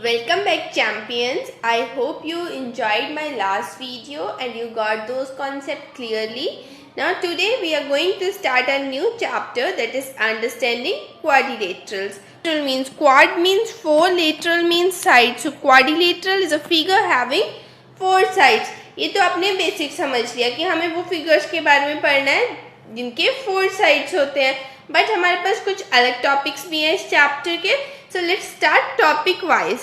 Welcome back, champions. I hope you enjoyed my last video and you got those concepts clearly. Now today we are going to start a new chapter, that is understanding quadrilaterals. Quad means four, lateral means side. So quadrilateral is a figure having four sides. ये तो आपने basic समझ लिया कि हमें वो figures के बारे में पढ़ना है जिनके फोर साइड्स होते हैं, बट हमारे पास कुछ अलग टॉपिक्स भी हैं इस चैप्टर के. So let's start topic wise.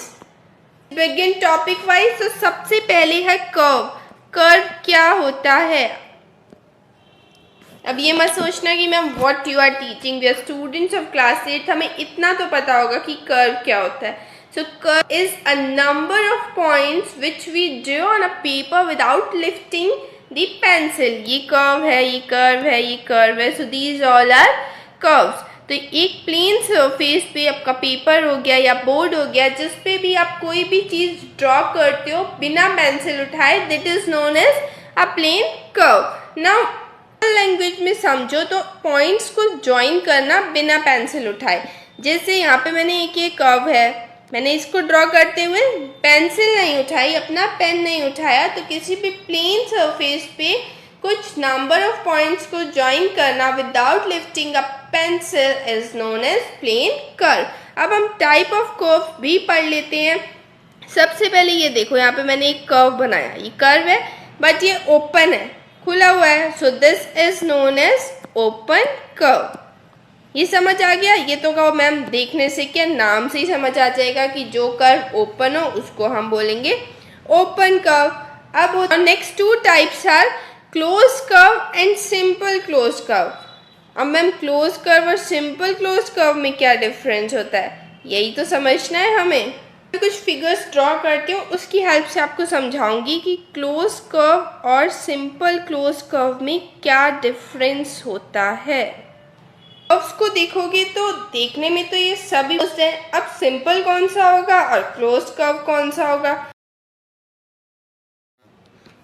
Begin topic wise. तो सबसे पहले है कर्व. कर्व क्या होता है? अब ये मत सोचना कि ma'am what you are teaching, we are students of class 8, हमें इतना तो पता होगा कि कर्व क्या होता है. So curve is a number of points which we draw on a paper without lifting the pencil. ये curve है, ये curve है, ये curve है. So these all are curves. तो एक प्लेन सरफेस पे आपका पेपर हो गया या बोर्ड हो गया, जिस पे भी आप कोई भी चीज ड्रॉ करते हो बिना पेंसिल उठाए, that is known as a plane curve. Now language में समझो तो पॉइंट्स को ज्वाइन करना बिना पेंसिल उठाए. जैसे यहाँ पे मैंने एक ये कर्व है, मैंने इसको ड्रॉ करते हुए पेंसिल नहीं उठाई, अपना पेन नहीं उठाया, तो किसी भी प्लेन सरफेस पे कुछ नंबर ऑफ पॉइंट्स को ज्वाइन करना without lifting a pencil is known as plane curve. अब हम टाइप ऑफ कर्व भी पढ़ लेते हैं. सबसे पहले ये देखो, यहाँ पे मैंने एक कर्व बनाया. ये कर्व है बट ये ओपन है, खुला हुआ है. So this is known as open curve. ये समझ आ गया? ये तो कहो मैम देखने से क्या, नाम से ही समझ आ जाएगा कि जो कर्व ओपन हो उसको हम बोलेंगे ओपन कर्व. अब next two types are close curve and simple close curve. अब मैम क्लोज कर्व और सिंपल क्लोज कर्व में क्या डिफरेंस होता है, यही तो समझना है हमें. कुछ फिगर्स ड्रॉ करती हूँ, उसकी हेल्प से आपको समझाऊंगी कि क्लोज कर्व और सिंपल क्लोज कर्व में क्या डिफरेंस होता है. कर्व्स को देखोगे तो देखने में तो ये सभी है. अब सिंपल कौन सा होगा और क्लोज कर्व कौन सा होगा?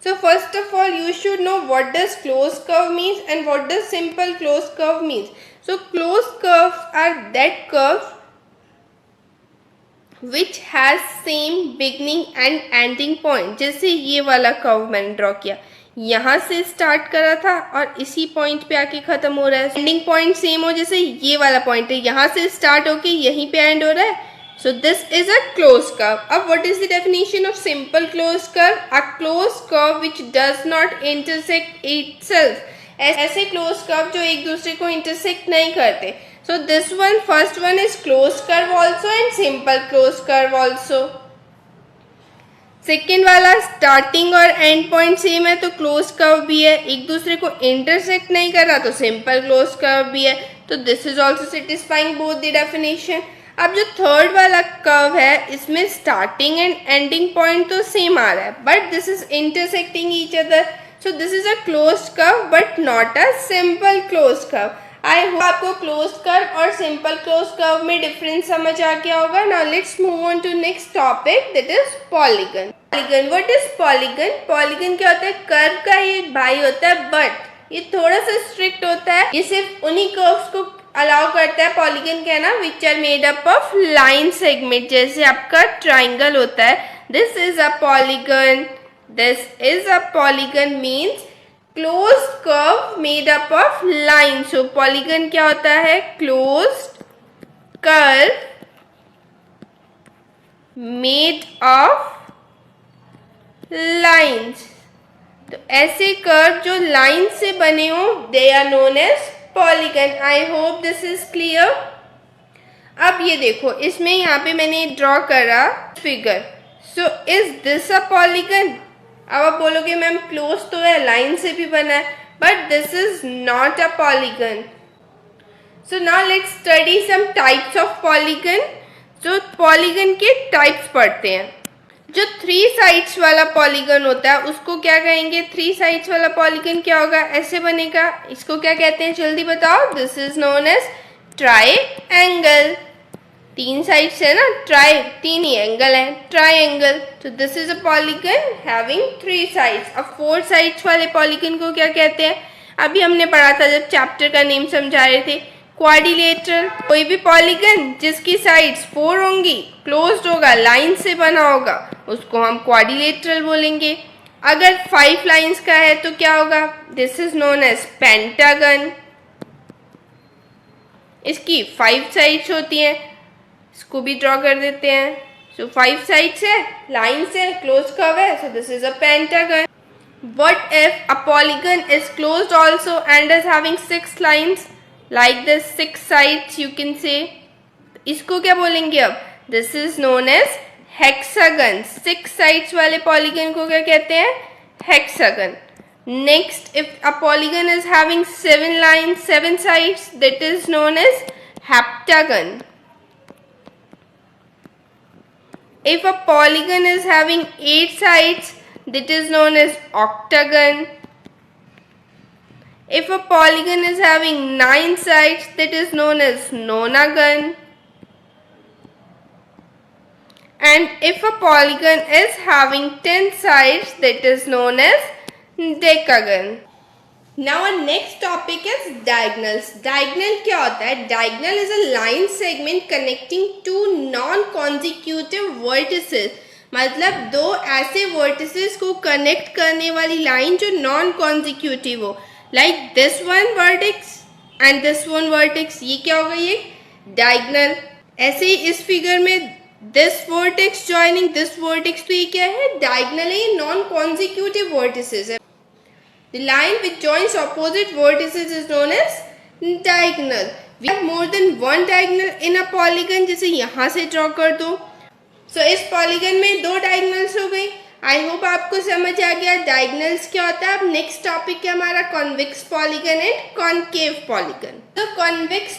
So first of all you should know what does closed curve means and what does simple closed curve means. So closed curves are that curve which has same beginning and ending point. जैसे ये वाला curve मैंने draw किया, यहाँ से start करा था और इसी पॉइंट पे आके खत्म हो रहा है. एंडिंग पॉइंट सेम हो, जैसे ये वाला पॉइंट है, यहाँ से स्टार्ट होके यहीं पे एंड हो रहा है. So this is a closed curve. अब what is the definition of simple closed curve? A closed curve which does not intersect itself. ऐसे closed curve जो एक दूसरे को intersect नहीं करते. So this one, first one is closed curve also and simple closed curve also. Second वाला starting और and point same है तो क्लोज कर्व भी है, एक दूसरे को इंटरसेक्ट नहीं कर रहा तो सिंपल क्लोज कर्व भी है. तो this is also satisfying both the definition. अब जो थर्ड वाला कर्व है, इसमें स्टार्टिंग एंड एंडिंग पॉइंट तो सेम आ रहा है but this is intersecting each other. So this is a close curve but not a simple close curve. I hope आपको क्लोज कर्व और सिंपल क्लोज कर्व में difference समझ आ गया होगा. Now let's move on to next topic, that is polygon. Polygon, what is polygon? Polygon क्या होता है? कर्व का ही एक भाई होता है बट ये थोड़ा सा स्ट्रिक्ट होता है. ये सिर्फ उन्हीं कर्व्स को अलाउ करता है पॉलीगन कहना which are made up of line segment. जैसे आपका ट्राइंगल होता है, this is a polygon, this is a polygon means closed curve made up of lines. So polygon क्या होता है? closed curve made of lines. तो ऐसे कर्व जो लाइन से बने हो, they are known as polygon. I hope this is clear. अब ये देखो, इसमें यहाँ पे मैंने ड्रॉ करा figure. So is this a polygon? अब आप बोलोगे मैम क्लोज तो है, लाइन से भी बना है, but this is not a polygon. So now let's study some types of polygon. जो पॉलीगन के टाइप्स पढ़ते हैं. जो थ्री साइड्स वाला पॉलीगन होता है उसको क्या कहेंगे? थ्री साइड्स वाला पॉलीगन क्या होगा? ऐसे बनेगा. इसको क्या कहते हैं जल्दी बताओ? This is known as triangle. तीन साइड्स है ना, ट्राई तीन ही एंगल है, ट्राइएंगल. तो this is a polygon having three sides. अब फोर साइड्स वाले पॉलीगन को क्या कहते हैं? अभी हमने पढ़ा था जब चैप्टर का नेम समझा रहे थे, क्वाड्रिलेटरल। कोई भी पॉलीगन जिसकी साइड्स 4 होंगी, क्लोज्ड होगा, लाइन से बना होगा, उसको हम क्वाड्रिलेटरल बोलेंगे। अगर 5 लाइंस का है तो क्या होगा? This is known as pentagon. इसकी 5 साइड्स होती हैं, इसको भी ड्रॉ कर देते हैं। सो 5 साइड्स है, लाइन्स है, क्लोज कर्व है, so this is a pentagon. What if a polygon is closed also and is having 6 lines like this, 6 sides you can say? इसको क्या बोलेंगे अब? This is known as hexagon. 6 sides वाले polygon को क्या कहते हैं? Hexagon. Next, if a polygon is having 7 lines, 7 sides, that is known as heptagon. If a polygon is having 8 sides, that is known as octagon. If a polygon is having 9 sides, that is known as nonagon. And if a polygon is having 10 sides, that is known as decagon. Now our next topic is diagonals. Diagonal क्या होता है? Diagonal is a line segment connecting two non-consecutive vertices. मतलब दो ऐसे vertices को connect करने वाली line जो नॉन कॉन्जिक्यूटिव हो, like this one vertex and this one vertex, ये क्या होगा? ये डायगोनल। ऐसे ही इस फिगर में this vertex joining this vertex, तो ये क्या है? डायगोनल है, ये नॉन कॉन्जिक्यूटिव वर्टिसेस है। The line which joins opposite vertices is known as diagonal. We have more than one diagonal in a polygon, जैसे यहाँ से ड्रॉ कर दो। सो इस पॉलीगन में 2 डायगोनल्स हो गई। आई होप आपको समझ आ गया डायगोनल्स क्या होता है। अब नेक्स्ट टॉपिक है हमारा convex polygon and concave polygon. तो कॉन्वेक्स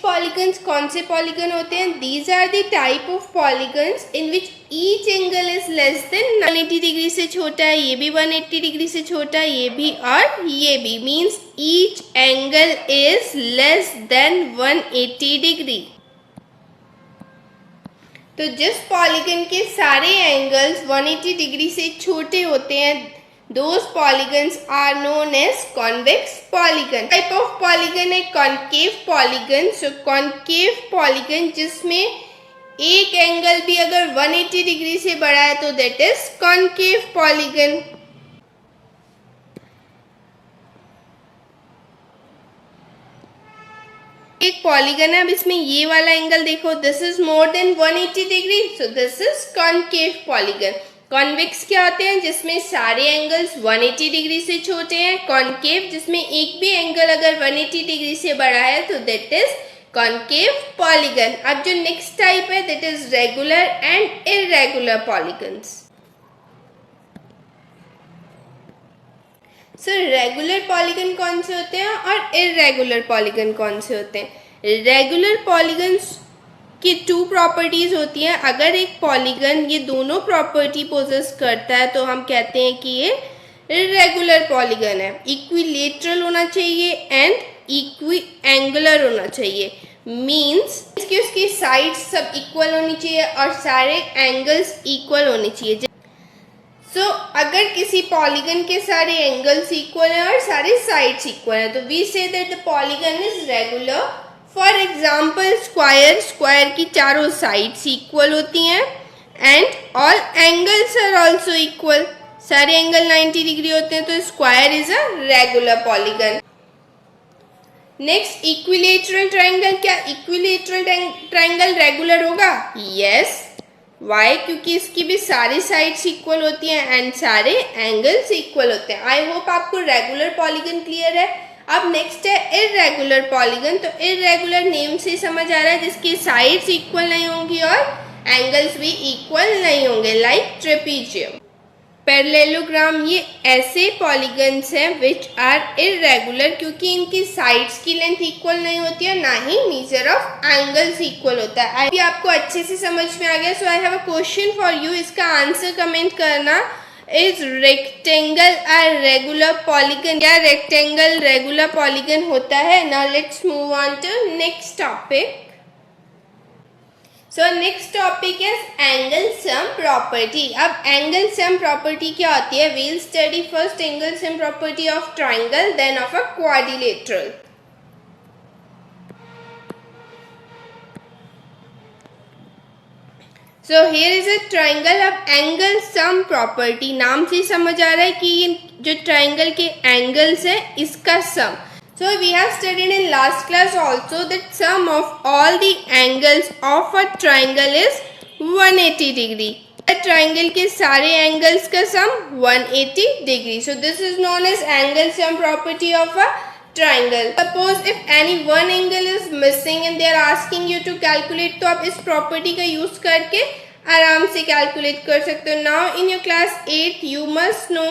पॉलीगन्स कौन से पॉलीगन होते हैं? These are the type of polygons in which each angle is less than 180 degree से छोटा है, ये भी 180 डिग्री से छोटा है, ये भी और ये भी, means each angle is less than 180 degree. तो जिस पॉलीगन के सारे एंगल्स 180 डिग्री से छोटे होते हैं, those polygons are known as convex polygon. Type of polygon है concave polygon. So concave polygon जिसमें एक एंगल भी अगर 180 डिग्री से बड़ा है तो दैट इज कॉनकेव पॉलीगन। एक पॉलीगन है, अब इसमें ये वाला एंगल देखो, this is more than 180 degree, so this is concave polygon. Convex क्या होते हैं? जिसमें सारे एंगल्स 180 डिग्री से छोटे हैं। कॉनकेव जिसमें एक भी एंगल अगर 180 डिग्री से बड़ा है तो दैट इज कॉनकेव पॉलीगन। अब जो नेक्स्ट टाइप है that is regular and irregular polygons. Sir regular polygon कौन से होते हैं और इररेगुलर पॉलीगन कौन से होते हैं? रेगुलर पॉलीगन्स की 2 प्रॉपर्टीज होती हैं। अगर एक पॉलीगन ये दोनों प्रॉपर्टी पोजेस करता है तो हम कहते हैं कि ये इररेगुलर पॉलीगन है। इक्विलेटरल होना चाहिए एंड इक्वी एंगुलर होना चाहिए, मीन्स कि उसकी साइड्स सब इक्वल होनी चाहिए और सारे एंगल्स इक्वल होने चाहिए। अगर किसी पॉलीगन के सारे एंगल्स इक्वल हैं और सारे साइड्स इक्वल हैं तो we say that the polygon is regular. For example square की चारों साइड्स इक्वल होती हैं and all angles are also equal. सारे एंगल 90 डिग्री होते हैं तो square is a regular polygon. Next equilateral triangle. क्या इक्विलेटरल ट्रायंगल रेगुलर होगा? यस। वाई? क्योंकि इसकी भी सारी साइड्स इक्वल होती हैं एंड सारे एंगल्स इक्वल होते हैं। आई होप आपको रेगुलर पॉलीगन क्लियर है। अब नेक्स्ट है इररेगुलर पॉलीगन। तो इररेगुलर नेम से समझ आ रहा है जिसकी साइड्स इक्वल नहीं होंगी और एंगल्स भी इक्वल नहीं होंगे, लाइक ट्रेपीजियम। पैरेललोग्राम ये ऐसे पॉलीगन्स हैं विच आर इररेगुलर क्योंकि इनकी साइड्स की लेंथ इक्वल नहीं होती है, ना ही मेजर ऑफ एंगल्स इक्वल होता है। अभी आपको अच्छे से समझ में आ गया। So I have a question for you, इसका आंसर कमेंट करना। Is rectangle a regular polygon? क्या रेक्टेंगल रेगुलर पॉलीगन होता है? Now let's move on to next topic. So next topic is angle sum property. अब angle sum property क्या होती है? We'll study first angle sum property of triangle then of a quadrilateral. So here is a triangle. अब angle sum property, नाम से समझ आ रहा है कि ये जो ट्राइंगल के एंगल्स है इसका sum. So we have studied in last class also that sum of all the angles of a triangle is 180 degree. Triangle के सारे एंगल्स का sum 180 degree. So this is known as angle sum property of a triangle. Suppose if any one angle is missing and they are asking you to calculate, तो आप इस property का use करके आराम से calculate कर सकते हो. Now in your class 8 you must know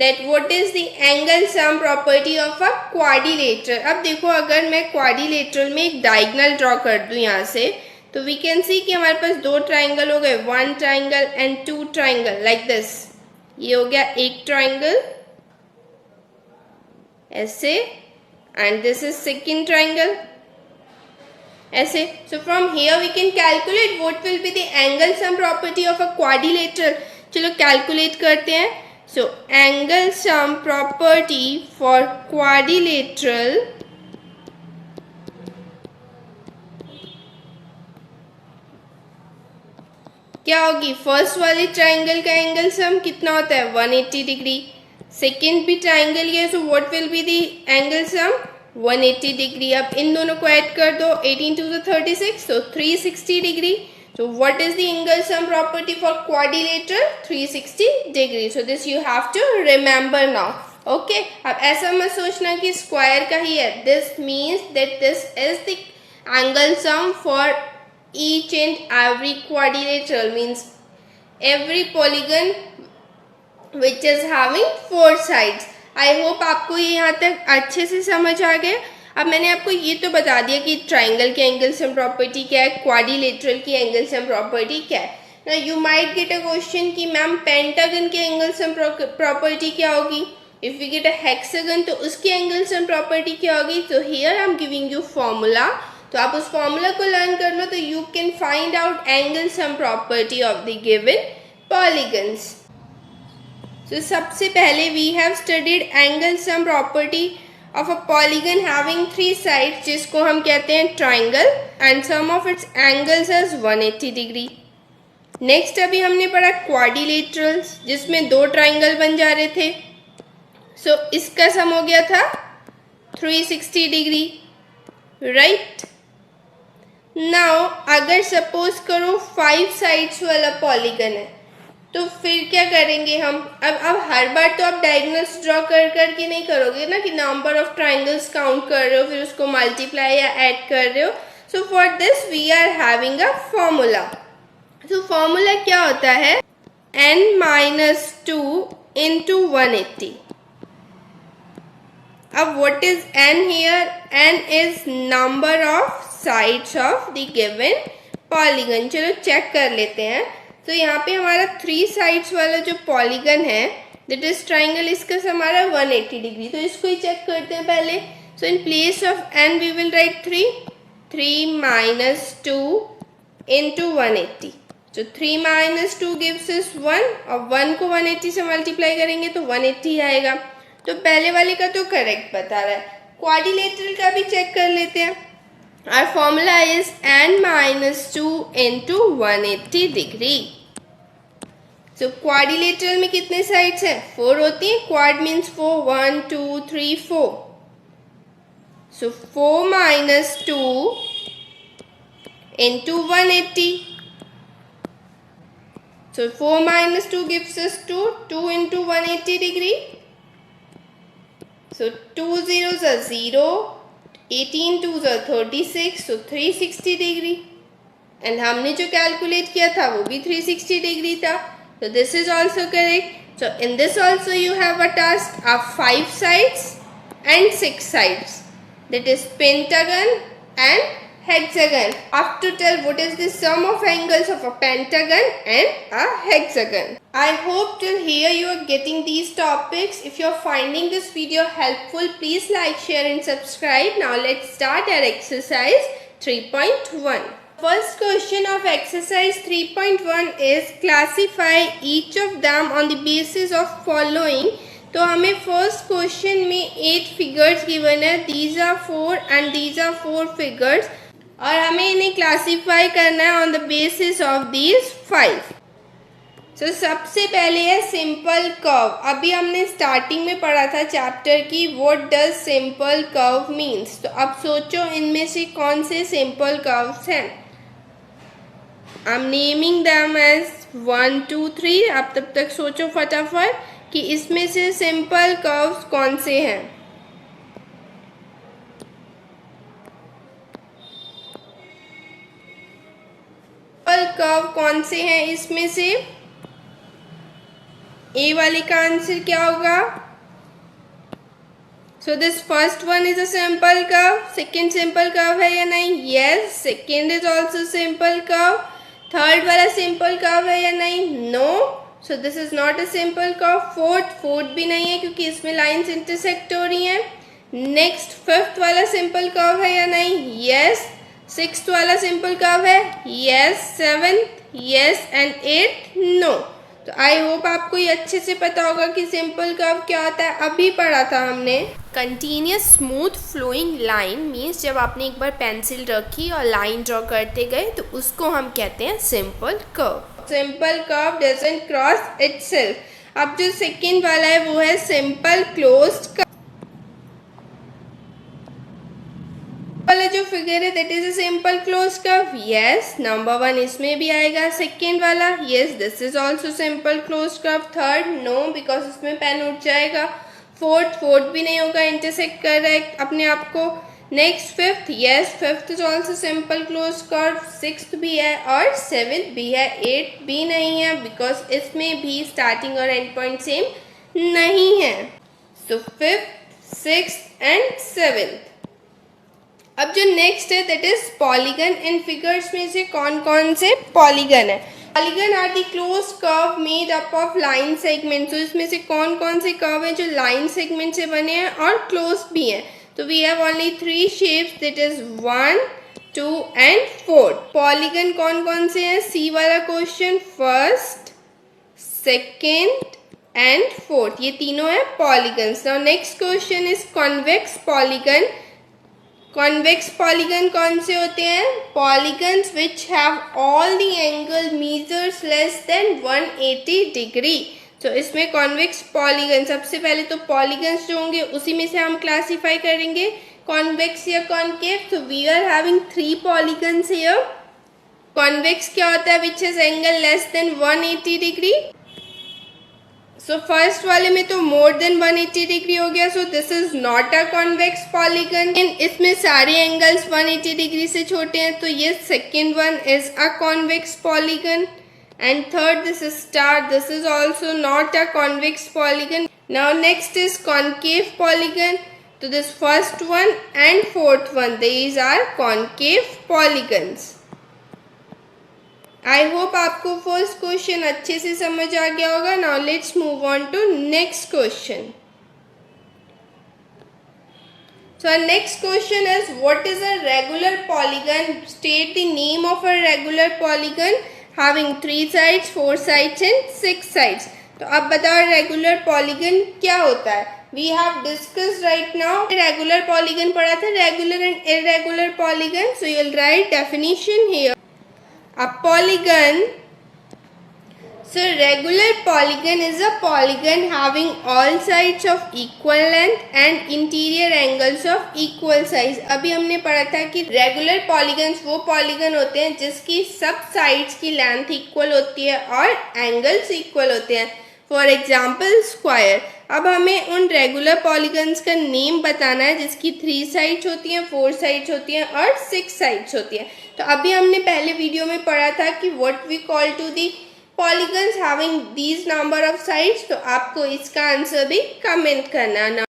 that what is the angle sum property of a quadrilateral. अब देखो अगर मैं quadrilateral में एक diagonal draw कर दूँ यहाँ से, तो we can see कि हमारे पास दो triangle हो गए, one triangle and two triangle like this. ये हो गया एक triangle ऐसे, and this is second triangle ऐसे. So from here we can calculate what will be the angle sum property of a quadrilateral. चलो calculate करते हैं. So angle sum property for quadrilateral क्या होगी? फर्स्ट वाले ट्राइंगल का angle sum कितना होता है? 180 डिग्री. सेकेंड भी ट्राइंगल ही है, so what will be the angle sum? 180 degree. अब इन दोनों को ऐड कर दो, 18 to 36, so 360 degree. So what is the angle sum property for quadrilateral? 360 degree. So this you have to remember now. Okay. अब ऐसा मत सोचना कि स्क्वायर का ही है. This means that this is the angle sum for each and every quadrilateral, means every polygon which is having four sides. I hope आपको ये यहाँ तक अच्छे से समझ आ गया. अब मैंने आपको ये तो बता दिया कि ट्राइंगल की एंगल सम प्रॉपर्टी क्या है, क्वाड्रिलेटरल की एंगल सम प्रॉपर्टी क्या है. ना you might get a question कि मैम पेंटागन की एंगल सम प्रॉपर्टी क्या होगी. If we get a hexagon तो उसकी एंगल सम प्रॉपर्टी क्या होगी. तो here I am giving you formula, तो आप उस फॉर्मूला को लर्न कर लो तो you can find out angle sum property of the given polygons. So सबसे पहले we have studied angle sum property of a polygon having three sides, जिसको हम कहते हैं triangle, and sum of its angles is 180 degree. Next अभी हमने पढ़ा quadrilaterals, जिसमें दो triangle बन जा रहे थे. So इसका sum हो गया था 360 degree, right? Now अगर suppose करो 5 sides वाला polygon है, तो फिर क्या करेंगे हम. अब हर बार तो आप डायगोनल्स ड्रॉ कर के नहीं करोगे ना कि नंबर ऑफ ट्राइंगल्स काउंट कर रहे हो फिर उसको मल्टीप्लाई या ऐड कर रहे हो. So for this we are having a formula. So formula क्या होता है? n-2 into 180. अब what is n here? n is number of sides of the given polygon. चलो चेक कर लेते हैं. तो यहाँ पे हमारा 3 साइड्स वाला जो पॉलीगन है दैट इज ट्राइंगल, इसका हमारा 180 डिग्री. तो इसको ही चेक करते हैं पहले. So in place of n we will write 3 minus 2 into 180. So 3 minus 2 gives us 1, और 1 को 180 से मल्टीप्लाई करेंगे तो 180 आएगा. तो पहले वाले का तो करेक्ट बता रहा है. क्वाड्रिलेटरल का भी चेक कर लेते हैं. Our formula is n-2 into 180 degree. So quadrilateral में कितने साइड्स हैं? 4 होती हैं. Quad means 4. 1 2 3 4. So 4 minus 2 into 180. So 4 minus 2 gives us 2. 2 into 180 degree. So 2 zeros are 0. 18 2s are 36, so 360 degree. And हमने जो कैलकुलेट किया था वो भी 360 डिग्री था. So this is also correct. So in this also you have a task of 5 sides and 6 sides. That is pentagon and hexagon. Up to tell what is the sum of angles of a pentagon and a hexagon. I hope till here you are getting these topics. If you are finding this video helpful, please like, share and subscribe. Now let's start our exercise 3.1. First question of exercise 3.1 is classify each of them on the basis of following. तो हमें first question में 8 figures given है. These are 4 and these are 4 figures. और हमें इन्हें classify करना है on the basis of these 5। तो सबसे पहले है सिंपल कर्व। अभी हमने स्टार्टिंग में पढ़ा था चैप्टर की what does simple curve means. तो अब सोचो इनमें से कौन से सिंपल कर्व्स हैं। I am naming them as 1 2 3। आप तब तक सोचो फटाफट कि इसमें से सिंपल कर्व्स कौन से हैं। सिंपल कर्व कौन से हैं इसमें से। ए वाले का आंसर क्या होगा। So this first one is a simple curve. Second simple curve है या नहीं। Yes, second is also simple curve. Third वाला सिंपल कर्व है या नहीं। No, so this is not a simple curve. Fourth भी नहीं है क्योंकि इसमें लाइंस इंटरसेक्ट हो रही हैं। नेक्स्ट फिफ्थ वाला सिंपल कर्व है या नहीं। यस। सिक्स्थ वाला सिंपल कर्व है। Yes. Seventh yes and eight no. तो आई होप आपको ये अच्छे से पता होगा कि सिंपल कर्व क्या होता है। अभी पढ़ा था हमने। Continuous smooth flowing line means जब आपने एक बार पेंसिल रखी और लाइन ड्रॉ करते गए तो उसको हम कहते हैं simple curve. Simple curve doesn't cross itself. अब जो सेकेंड वाला है वो है सिंपल क्लोज्ड कर्व। वाला जो फिगर है that is a simple closed curve. Yes, number 1 इसमें भी आएगा। सेकेंड वाला yes, this is also simple closed curve. Third no because इसमें पेन उठ जाएगा। फोर्थ भी नहीं होगा, इंटरसेक्ट कर रहा है अपने आप को। Next fifth yes, fifth is also simple closed curve. Sixth भी है और सेवेंथ भी है। एट भी नहीं है बिकॉज इसमें भी स्टार्टिंग और एंड पॉइंट सेम नहीं है। So fifth, sixth and seventh. अब जो नेक्स्ट है दैट इज पॉलीगन। इन फिगर्स में से कौन कौन से पॉलीगन है। Polygon are the close curve made up of line segment. तो इसमें से कौन कौन से कर्व है जो लाइन सेगमेंट से बने हैं और क्लोज भी हैं। तो we have only 3 shapes that is 1 2 and 4। Polygon कौन कौन से हैं। सी वाला question, first second and fourth, ये तीनों है polygons. Now next question is convex polygon. Convex polygon कौन से होते हैं। Polygons which have all the angle measures less than 180 degree. तो इसमें कॉन्वेक्स पॉलीगन, सबसे पहले तो पॉलीगन्स जो होंगे उसी में से हम क्लासीफाई करेंगे कॉन्वेक्स या कॉन्केव। तो we are having 3 polygons here. Convex क्या होता है, which is angle less than 180 degree. So first वाले में तो मोर देन 180 डिग्री हो गया। So this is not a convex polygon. इसमें सारे एंगल्स 180 डिग्री से छोटे हैं। तो ये second one is a convex polygon. And third this is star, this is also not a convex polygon. Now next is concave polygon. तो this first one and fourth one these are concave polygons. I hope आपको first question अच्छे से समझ आ गया होगा। Now let's move on to next question. So next question is what is a regular polygon. State the name of a regular polygon having 3 sides 4 sides and 6 sides. तो अब बताओ रेगुलर पॉलीगन क्या होता है। We have discussed right now regular polygon पढ़ा था, regular and irregular polygon. So you will write definition here. A polygon. So regular polygon is a polygon having all sides of equal length and interior angles of equal size. अभी हमने पढ़ा था कि regular polygons वो polygon होते हैं जिसकी सब sides की length equal होती है और angles equal होते हैं। For example square। अब हमें उन रेगुलर पॉलीगन्स का नेम बताना है जिसकी 3 साइड्स होती हैं, 4 साइड्स होती हैं और 6 साइड्स होती हैं। तो अभी हमने पहले वीडियो में पढ़ा था कि what we call to the polygons having these number of sides. तो आपको इसका आंसर भी कमेंट करना।